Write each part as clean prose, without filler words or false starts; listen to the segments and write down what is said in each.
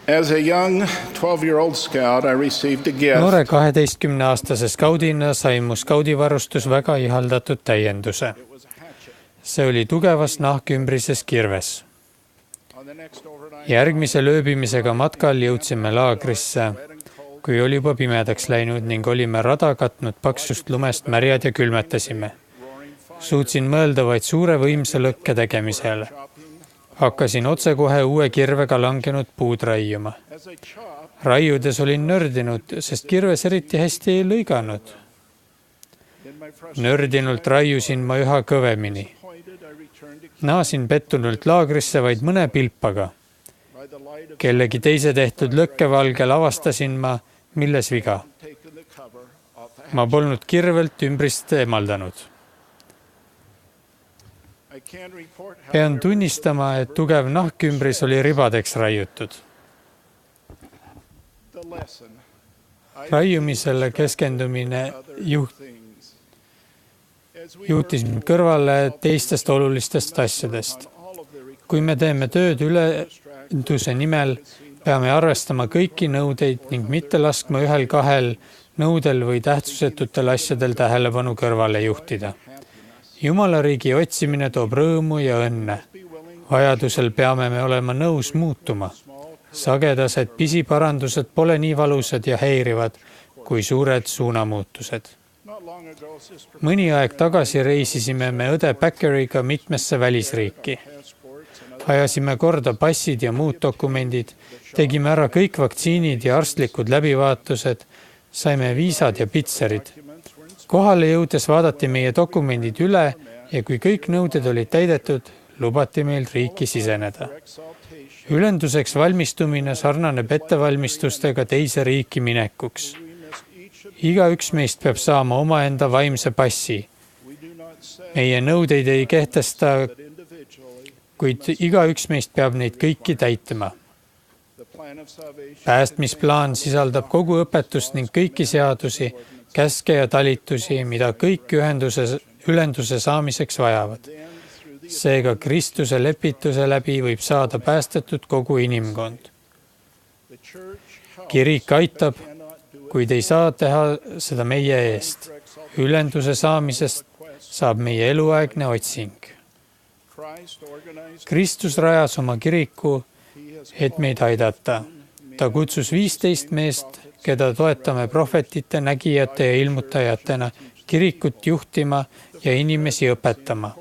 As a young 12-year-old scout, I received a gift. Noore 12-aastase skaudina sai mu skaudivarustus väga ihaldatud täienduse. See oli tugevas nahkümbrises kirves. Järgmise lööbimisega matkal jõudsime laagrisse, kui oli juba pimedaks läinud ning olime rada katnud paksust lumest märjad ja külmetasime. Suutsin mõelda vaid suure võimsa lõkke tegemisele. Hakkasin otsekohe uue kirvega langenud puud raiuma. Raiudes olin nördinud, sest kirves eriti hästi ei lõiganud. Nördinult raiusin ma üha kõvemini. Naasin pettunult laagrisse vaid mõne pilpaga. Kellegi teise tehtud lõkkevalgel avastasin ma, milles viga. Ma polnud kirvelt ümbrist eemaldanud. Pean tunnistama, et tugev nahkümbris oli ribadeks raiutud. Raiumisele keskendumine juhtis mind kõrvale teistest olulistest asjadest. Kui me teeme tööd ülenduse nimel, peame arvestama kõiki nõudeid ning mitte laskma ühel-kahel nõudel või tähtsusetutel asjadel tähelepanu kõrvale juhtida. Jumala riigi otsimine toob rõõmu ja õnne. Vajadusel peame me olema nõus muutuma. Sagedased pisiparandused pole nii valusad ja häirivad kui suured suunamuutused. Mõni aeg tagasi reisisime me õde Packeriga mitmesse välisriiki. Ajasime korda passid ja muud dokumendid, tegime ära kõik vaktsiinid ja arstlikud läbivaatused, saime viisad ja pitserid. Kohale jõudes vaadati meie dokumendid üle ja kui kõik nõuded olid täidetud, lubati meil riiki siseneda. Ülenduseks valmistumine sarnaneb ettevalmistustega teise riiki minekuks. Igaüks meist peab saama omaenda vaimse passi. Meie nõudeid ei kehtesta, kuid igaüks meist peab neid kõiki täitma. Päästmisplaan sisaldab kogu õpetust ning kõiki seadusi, käske ja talitusi, mida kõik ülenduse saamiseks vajavad. Seega Kristuse lepituse läbi võib saada päästetud kogu inimkond. Kirik aitab, kuid ei saa teha seda meie eest. Ülenduse saamisest saab meie eluaegne otsing. Kristus rajas oma kiriku, et meid aidata. Ta kutsus 15 meest, keda toetame prohvetite, nägijate ja ilmutajatena, kirikut juhtima ja inimesi õpetama.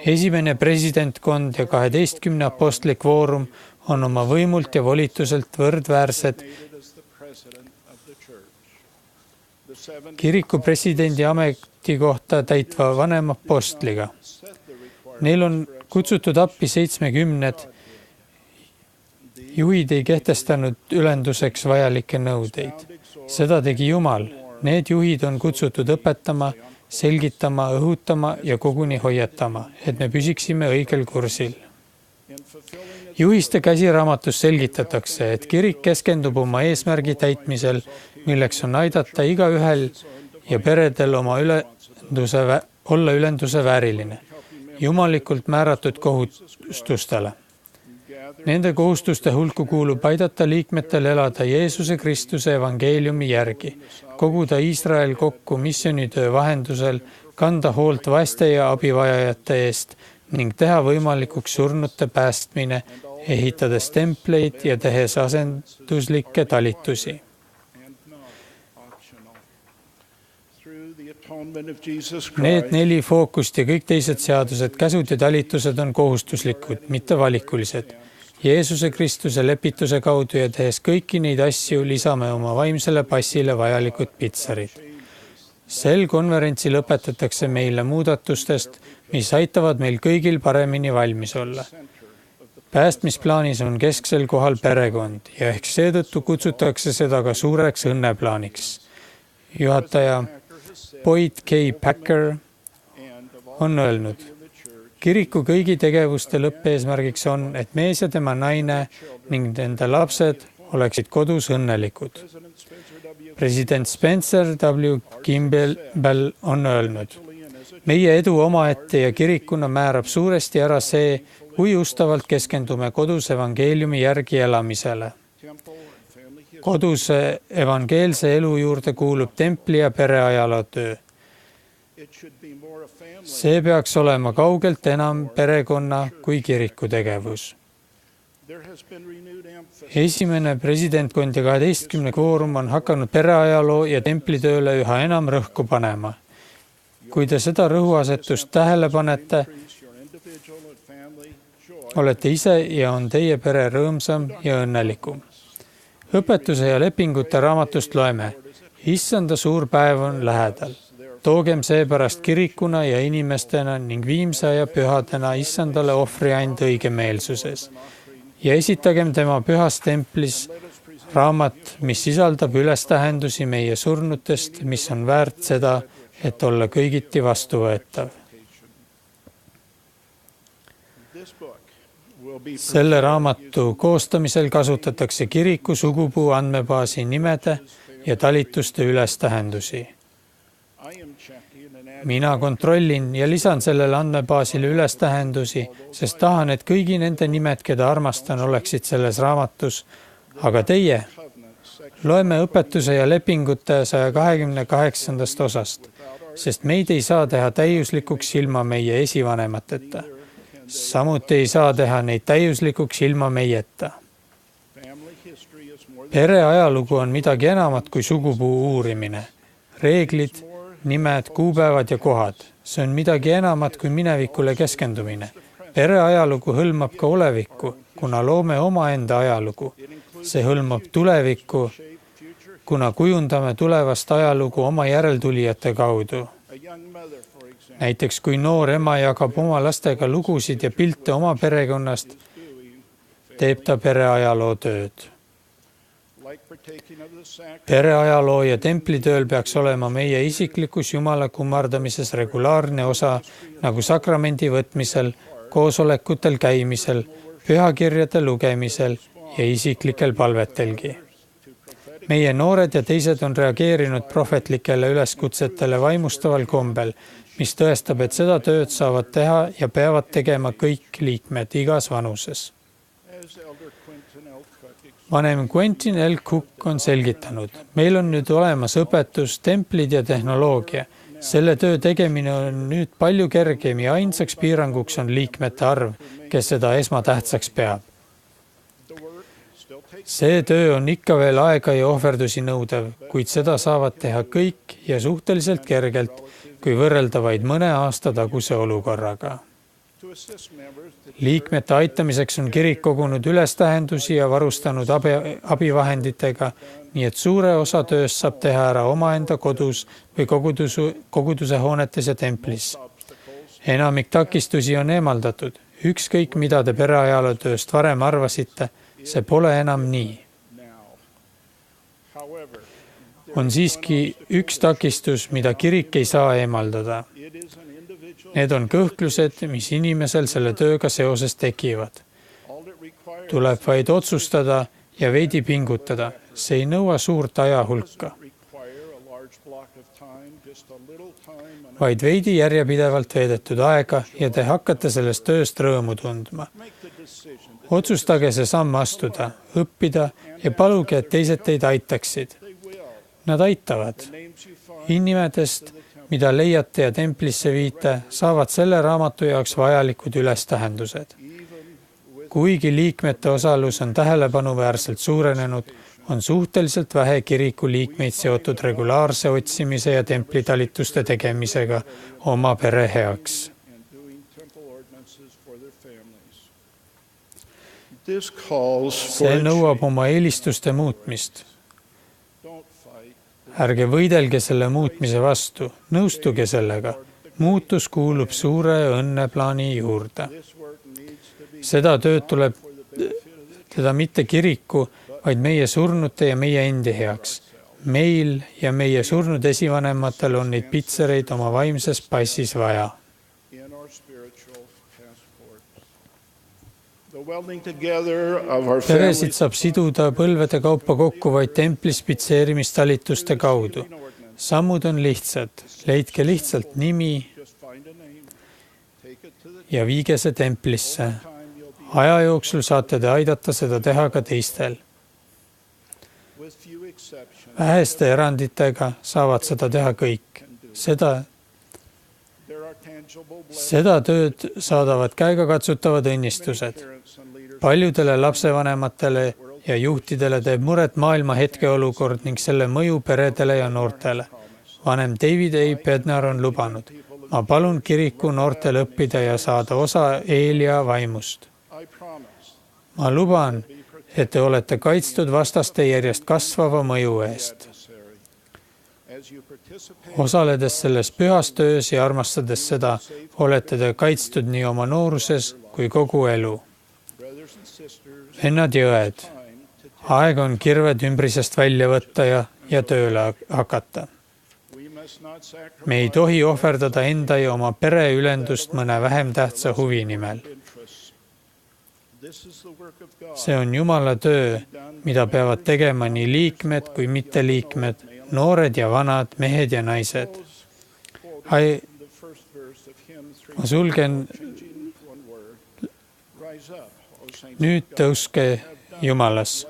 Esimene presidentkond ja 12 apostlik voorum on oma võimult ja volituselt võrdväärsed kiriku presidendi ametikohta täitva vanema apostliga. Neil on kutsutud appi 70. Juhid ei kehtestanud ülenduseks vajalikke nõudeid. Seda tegi Jumal. Need juhid on kutsutud õpetama, selgitama, õhutama ja koguni hoiatama, et me püsiksime õigel kursil. Juhiste käsiraamatus selgitatakse, et kirik keskendub oma eesmärgi täitmisel, milleks on aidata igaühel ja peredel olla ülenduse vääriline, jumalikult määratud kohustustele. Nende kohustuste hulku kuulub aidata liikmetel elada Jeesuse Kristuse evangeeliumi järgi, koguda Iisrael kokku missioonitöö vahendusel, kanda hoolt vaeste ja abivajajate eest ning teha võimalikuks surnute päästmine, ehitades templeid ja tehes asenduslikke talitusi. Need 4 fookust ja kõik teised seadused, käsud ja talitused on kohustuslikud, mitte valikulised. Jeesuse Kristuse lepituse kaudu ja tehes kõiki neid asju lisame oma vaimsele passile vajalikud pitserid. Sel konverentsil õpetatakse meile muudatustest, mis aitavad meil kõigil paremini valmis olla. Päästmisplaanis on kesksel kohal perekond ja ehk seetõttu kutsutakse seda ka suureks õnneplaaniks. Juhataja Boyd K. Packer on öelnud, kiriku kõigi tegevuste lõppeesmärgiks on, et mees ja tema naine ning nende lapsed oleksid kodus õnnelikud. President Spencer W. Kimball on öelnud, meie edu omaette ja kirikuna määrab suuresti ära see, kui ustavalt keskendume kodus evangeeliumi järgi elamisele. Koduse evangeelse elu juurde kuulub templi ja pereajaloo töö. See peaks olema kaugelt enam perekonna kui kiriku tegevus. Esimene presidentkond ja 12 kvoorum on hakanud pereajaloo ja templitööle üha enam rõhku panema. Kui te seda rõhuasetust tähele panete, olete ise ja on teie pere rõõmsam ja õnnelikum. Õpetuse ja lepingute raamatust loeme, Issanda suur päev on lähedal. Toogem seepärast kirikuna ja inimestena ning viimse ja pühadena Issandale ohvriand õigemeelsuses. Ja esitagem tema pühas templis raamat, mis sisaldab ülestähendusi meie surnutest, mis on väärt seda, et olla kõigiti vastuvõetav. Selle raamatu koostamisel kasutatakse kiriku sugupuu andmebaasi nimede ja talituste ülestähendusi. Mina kontrollin ja lisan sellele andmebaasile ülestähendusi, sest tahan, et kõigi nende nimed, keda armastan, oleksid selles raamatus. Aga teie, loeme õpetuse ja lepingute 128. osast, sest meid ei saa teha täiuslikuks ilma meie esivanemateta. Samuti ei saa teha neid täiuslikuks ilma meieta. Pere ajalugu on midagi enamat kui sugupuu uurimine. Reeglid, nimed, kuupäevad ja kohad. See on midagi enamat kui minevikule keskendumine. Pere ajalugu hõlmab ka olevikku, kuna loome omaenda ajalugu. See hõlmab tulevikku, kuna kujundame tulevast ajalugu oma järeltulijate kaudu. Näiteks kui noor ema jagab oma lastega lugusid ja pilte oma perekonnast, teeb ta pereajaloo tööd. Pereajaloo ja templitööl peaks olema meie isiklikus Jumala kummardamises regulaarne osa, nagu sakramendi võtmisel, koosolekutel käimisel, pühakirjade lugemisel ja isiklikel palvetelgi. Meie noored ja teised on reageerinud prohvetlikele üleskutsetele vaimustaval kombel, mis tõestab, et seda tööd saavad teha ja peavad tegema kõik liikmed igas vanuses. Vanem Quentin L. Cook on selgitanud, meil on nüüd olemas õpetus, templid ja tehnoloogia. Selle töö tegemine on nüüd palju kergem ja ainsaks piiranguks on liikmete arv, kes seda esmatähtsaks peab. See töö on ikka veel aega ja ohverdusi nõudev, kuid seda saavad teha kõik ja suhteliselt kergelt, kui võrrelda vaid mõne aasta taguse olukorraga. Liikmete aitamiseks on kirik kogunud ülestähendusi ja varustanud abivahenditega, nii et suure osa tööst saab teha ära omaenda kodus või koguduse hoonetes ja templis. Enamik takistusi on eemaldatud. Ükskõik, mida te pereajaloo tööst varem arvasite, see pole enam nii. On siiski üks takistus, mida kirik ei saa eemaldada. Need on kõhklused, mis inimesel selle tööga seoses tekivad. Tuleb vaid otsustada ja veidi pingutada. See ei nõua suurt ajahulka. Vaid veidi järjepidevalt veedetud aega ja te hakkate sellest tööst rõõmu tundma. Otsustage see samm astuda, õppida ja paluge, et teised teid aitaksid. Nad aitavad. Inimedest, mida leiate ja templisse viite, saavad selle raamatu jaoks vajalikud ülestähendused. Kuigi liikmete osalus on tähelepanuväärselt suurenenud, on suhteliselt vähe kiriku liikmeid seotud regulaarse otsimise ja templitalituste tegemisega oma pere heaks. See nõuab oma eelistuste muutmist. Ärge võidelge selle muutmise vastu, nõustuge sellega. Muutus kuulub suure õnneplaani juurde. Seda tööd tuleb teda mitte kiriku, vaid meie surnute ja meie endi heaks. Meil ja meie surnud esivanematel on neid pitsereid oma vaimses passis vaja. Peresid saab siduda põlvede kaupa kokku vaid templis pitseerimistalituste kaudu. Sammud on lihtsad. Leidke lihtsalt nimi ja viige see templisse. Aja jooksul saate te aidata seda teha ka teistel. Väheste eranditega saavad seda teha kõik. Seda tööd saadavad käegakatsutavad õnnistused. Paljudele lapsevanematele ja juhtidele teeb muret maailma hetkeolukord ning selle mõju peredele ja noortele. Vanem David A. Bednar on lubanud: ma palun kiriku noortel õppida ja saada osa Eelia vaimust. Ma luban, et te olete kaitstud vastaste järjest kasvava mõju eest. Osaledes selles pühas töös ja armastades seda, olete te kaitstud nii oma nooruses kui kogu elu. Vennad ja õed, aeg on kirved ümbrisest välja võtta ja tööle hakata. Me ei tohi ohverdada enda ja oma pere ülendust mõne vähem tähtsa huvi nimel. See on Jumala töö, mida peavad tegema nii liikmed kui mitteliikmed, noored ja vanad, mehed ja naised. Ma sulgen. Nüüd tõuske Jumalas.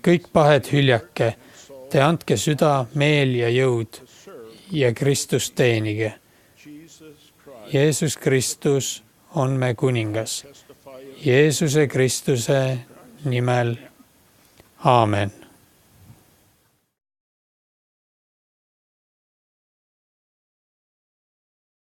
Kõik pahed hüljake, te andke süda, meel ja jõud ja Kristust teenige. Jeesus Kristus on me kuningas. Jeesuse Kristuse nimel. Aamen.